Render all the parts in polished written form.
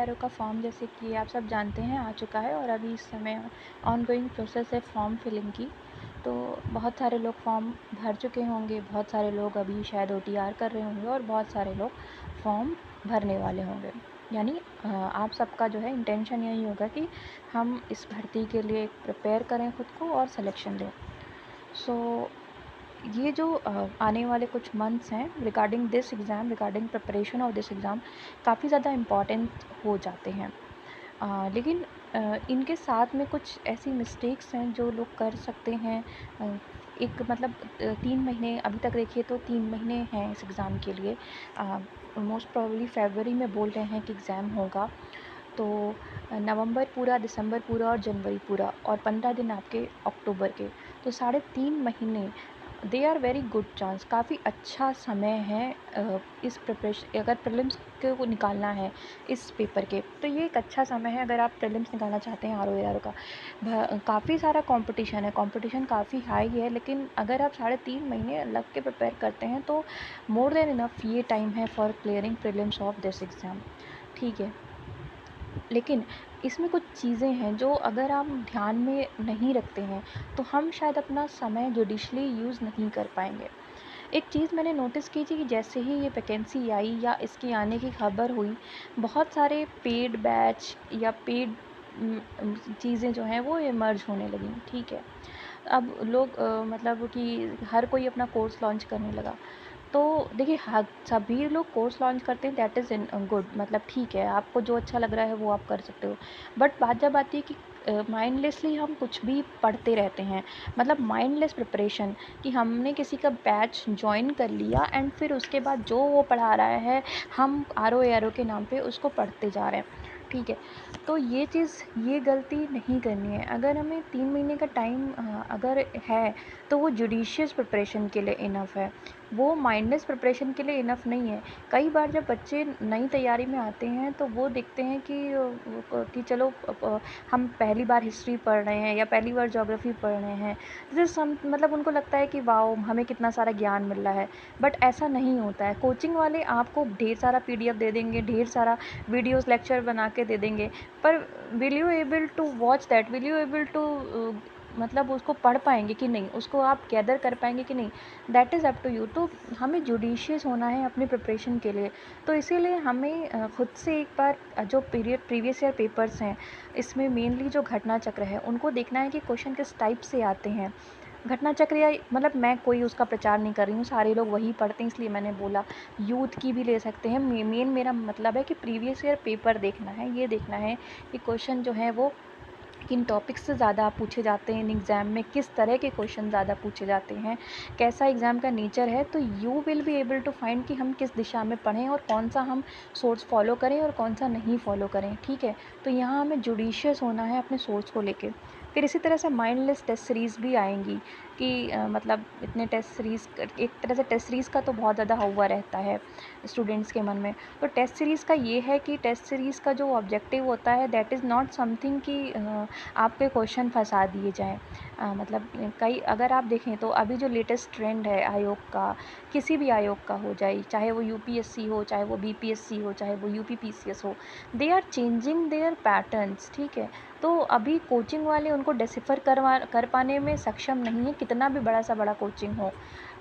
Are का form जैसे कि आप सब जानते हैं आ चुका है और अभी इस समय ऑनगोइंग प्रोसेस है फॉर्म फिलिंग की। तो बहुत सारे लोग फॉर्म भर चुके होंगे, बहुत सारे लोग अभी शायद OTR कर रहे होंगे और बहुत सारे लोग फॉर्म भरने वाले होंगे। यानी आप सबका जो है इंटेंशन यही होगा कि हम इस भर्ती के लिए प्रिपेयर करें खुद को और सिलेक्शन लें। सो ये जो आने वाले कुछ मंथ्स हैं regarding this exam, regarding preparation of this exam काफ़ी ज़्यादा इम्पॉर्टेंट हो जाते हैं। लेकिन इनके साथ में कुछ ऐसी मिस्टेक्स हैं जो लोग कर सकते हैं। एक मतलब 3 महीने अभी तक देखिए तो 3 महीने हैं इस एग्ज़ाम के लिए। मोस्ट प्रोबेबली फरवरी में बोल रहे हैं कि एग्ज़ाम होगा। तो नवंबर पूरा, दिसंबर पूरा और जनवरी पूरा और 15 दिन आपके अक्टूबर के, तो 3.5 महीने they are very good chance, काफ़ी अच्छा समय है। इस प्रिपरेशन अगर प्रीलिम्स को निकालना है इस पेपर के, तो ये एक अच्छा समय है अगर आप प्रीलिम्स निकालना चाहते हैं ROAR का। काफ़ी सारा कंपटीशन है, कंपटीशन काफ़ी हाई है, लेकिन अगर आप 3.5 महीने लग के प्रिपेयर करते हैं तो मोर देन इनफ ये टाइम है for clearing prelims of this exam. ठीक है, लेकिन इसमें कुछ चीज़ें हैं जो अगर आप ध्यान में नहीं रखते हैं तो हम शायद अपना समय जुडिशली यूज़ नहीं कर पाएंगे। एक चीज़ मैंने नोटिस की थी कि जैसे ही ये वैकेंसी आई या इसके आने की खबर हुई, बहुत सारे पेड बैच या पेड चीज़ें जो हैं वो इमर्ज होने लगीं। ठीक है, अब लोग मतलब कि हर कोई अपना कोर्स लॉन्च करने लगा। तो देखिए सभी लोग कोर्स लॉन्च करते हैं, दैट इज़ इन गुड, मतलब ठीक है, आपको जो अच्छा लग रहा है वो आप कर सकते हो। बट बात जब आती है कि माइंडलेसली हम कुछ भी पढ़ते रहते हैं, मतलब माइंडलेस प्रिपरेशन, कि हमने किसी का बैच ज्वाइन कर लिया एंड फिर उसके बाद जो वो पढ़ा रहा है हम ROAR के नाम पे उसको पढ़ते जा रहे हैं। ठीक है, तो ये गलती नहीं करनी है। अगर हमें 3 महीने का टाइम अगर है तो वो जुडिशियस प्रिपरेशन के लिए इनफ है, वो माइंडलेस प्रिपरेशन के लिए इनफ नहीं है। कई बार जब बच्चे नई तैयारी में आते हैं तो वो देखते हैं कि चलो हम पहली बार हिस्ट्री पढ़ रहे हैं या पहली बार ज्योग्राफी पढ़ रहे हैं, जैसे मतलब उनको लगता है कि वाओ हमें कितना सारा ज्ञान मिल रहा है। बट ऐसा नहीं होता है। कोचिंग वाले आपको ढेर सारा PDF दे देंगे, ढेर सारा वीडियोस लेक्चर बना के दे देंगे, पर will you able to watch that, will you able to मतलब उसको पढ़ पाएंगे कि नहीं, उसको आप गैदर कर पाएंगे कि नहीं, that is up to you. तो हमें जुडिशियस होना है अपनी प्रिपरेशन के लिए। तो इसीलिए हमें खुद से एक बार जो प्रीवियस ईयर पेपर्स हैं, इसमें मेनली जो घटना चक्र है उनको देखना है कि क्वेश्चन किस टाइप से आते हैं। घटना चक्र या मतलब मैं कोई उसका प्रचार नहीं कर रही हूँ, सारे लोग वही पढ़ते हैं इसलिए मैंने बोला। यूथ की भी ले सकते हैं। मेन मेरा मतलब है कि प्रीवियस ईयर पेपर देखना है, ये देखना है कि क्वेश्चन जो है वो किन टॉपिक्स से ज़्यादा पूछे जाते हैं इन एग्ज़ाम में, किस तरह के क्वेश्चन ज़्यादा पूछे जाते हैं, कैसा एग्ज़ाम का नेचर है। तो you will be able to find कि हम किस दिशा में पढ़ें और कौन सा हम सोर्स फॉलो करें और कौन सा नहीं फॉलो करें। ठीक है, तो यहाँ हमें जुडिशियस होना है अपने सोर्स को लेके। फिर इसी तरह से माइंडलेस टेस्ट सीरीज़ भी आएंगी कि मतलब इतने टेस्ट सीरीज़, एक तरह से टेस्ट सीरीज़ का तो बहुत ज़्यादा हुआ रहता है स्टूडेंट्स के मन में। तो टेस्ट सीरीज़ का ये है कि टेस्ट सीरीज़ का जो ऑब्जेक्टिव होता है दैट इज़ नॉट समथिंग कि आपके क्वेश्चन फंसा दिए जाएँ। मतलब कई अगर आप देखें तो अभी जो लेटेस्ट ट्रेंड है आयोग का, किसी भी आयोग का हो जाए, चाहे वो UPSC हो, चाहे वो BPSC हो, चाहे वो UPPCS हो, they are changing their patterns. ठीक है, तो अभी कोचिंग वाले उनको डिसिफर कर पाने में सक्षम नहीं है, कितना भी बड़ा सा बड़ा कोचिंग हो।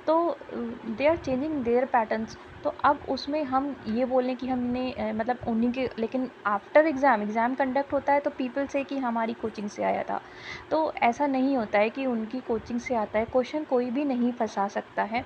तो they are changing their patterns. तो अब उसमें हम ये बोलें कि हमने मतलब उन्हीं के, लेकिन आफ्टर एग्ज़ाम कंडक्ट होता है तो पीपल से कि हमारी कोचिंग से आया था। तो ऐसा नहीं होता है कि उनकी कोचिंग से आता है, क्वेश्चन कोई भी नहीं फंसा सकता है।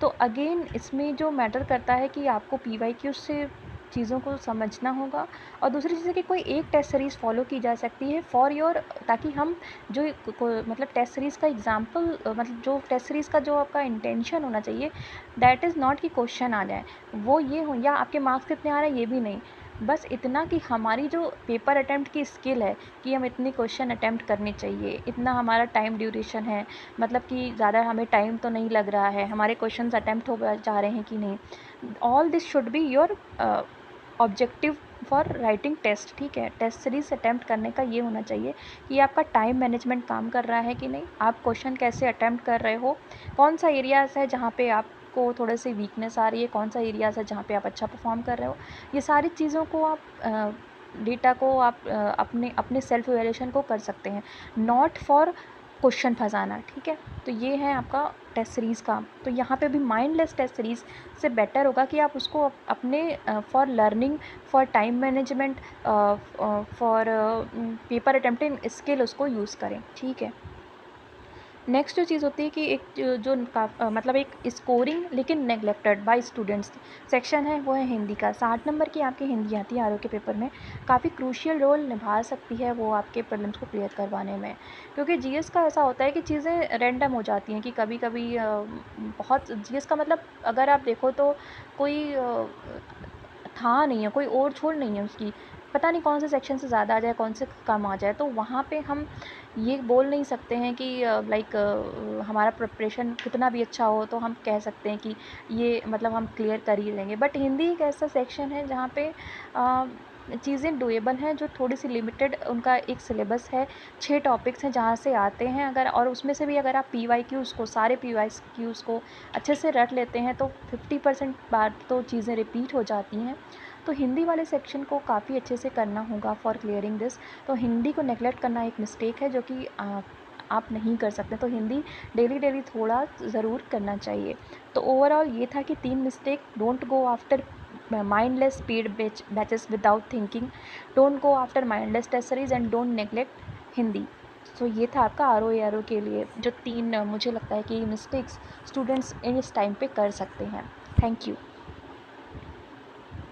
तो अगेन इसमें जो मैटर करता है कि आपको PYQ से चीज़ों को समझना होगा, और दूसरी चीज़ है कि कोई एक टेस्ट सीरीज़ फॉलो की जा सकती है फॉर योर, ताकि हम जो मतलब टेस्ट सीरीज़ का एग्जाम्पल, मतलब जो टेस्ट सीरीज़ का जो आपका इंटेंशन होना चाहिए दैट इज़ नॉट कि क्वेश्चन आ जाए, वो ये हो या आपके मार्क्स कितने आ रहे हैं ये भी नहीं, बस इतना कि हमारी जो पेपर अटैम्प्ट की स्किल है कि हम इतने क्वेश्चन अटैम्प्ट करने चाहिए, इतना हमारा टाइम ड्यूरेशन है, मतलब कि ज़्यादा हमें टाइम तो नहीं लग रहा है, हमारे क्वेश्चंस अटैम्प्ट हो जा रहे हैं कि नहीं। All this should be your objective for writing test. ठीक है, टेस्ट सीरीज अटैम्प्ट करने का ये होना चाहिए कि आपका टाइम मैनेजमेंट काम कर रहा है कि नहीं, आप क्वेश्चन कैसे अटैम्प्ट कर रहे हो, कौन सा एरियाज़ है जहाँ पे आपको थोड़े से वीकनेस आ रही है, कौन सा एरियाज़ है जहाँ पे आप अच्छा परफॉर्म कर रहे हो। ये सारी चीज़ों को आप डेटा को आप अपने अपने सेल्फ इवैल्यूएशन को कर सकते हैं, नॉट फॉर क्वेश्चन फंसाना, ठीक है। तो ये है आपका टेस्ट सीरीज़ का। तो यहाँ पे भी माइंडलेस टेस्ट सीरीज़ से बेटर होगा कि आप उसको अपने for learning, for time management, for paper attempting skill उसको यूज़ करें, ठीक है। नेक्स्ट जो चीज़ होती है कि एक जो मतलब एक स्कोरिंग लेकिन नेग्लेक्टेड बाय स्टूडेंट्स सेक्शन है, वो है हिंदी का। 60 नंबर की आपकी हिंदी आती है आरओ के पेपर में, काफ़ी क्रूशियल रोल निभा सकती है वो आपके प्रीलिम्स को क्लियर करवाने में। क्योंकि जीएस का ऐसा होता है कि चीज़ें रैंडम हो जाती हैं, कि कभी कभी बहुत जीएस का मतलब अगर आप देखो तो कोई था नहीं है, कोई ओर-छोर नहीं है उसकी। पता नहीं कौन से सेक्शन से ज़्यादा आ जाए, कौन से कम आ जाए। तो वहाँ पे हम ये बोल नहीं सकते हैं कि लाइक हमारा प्रिपरेशन कितना भी अच्छा हो तो हम कह सकते हैं कि ये मतलब हम क्लियर कर ही लेंगे। बट हिंदी एक ऐसा सेक्शन है जहाँ पे चीज़ें डूएबल हैं, जो थोड़ी-सी लिमिटेड उनका एक सिलेबस है, 6 टॉपिक्स हैं जहाँ से आते हैं अगर, और उसमें से भी अगर आप पीवाईक्यूज़ को, सारे पीवाईक्यूज़ को अच्छे से रट लेते हैं तो 50% बार तो चीज़ें रिपीट हो जाती हैं। तो हिंदी वाले सेक्शन को काफ़ी अच्छे से करना होगा फॉर क्लियरिंग दिस। तो हिंदी को नेग्लेक्ट करना एक मिस्टेक है जो कि आप नहीं कर सकते। तो हिंदी डेली थोड़ा ज़रूर करना चाहिए। तो ओवरऑल ये था कि 3 mistake: don't go after mindless paid batches without thinking, don't go after mindless test series, and don't neglect Hindi. So ये था आपका आर ओ के लिए जो 3 मुझे लगता है कि मिस्टेक्स स्टूडेंट्स इस टाइम पे कर सकते हैं। Thank you.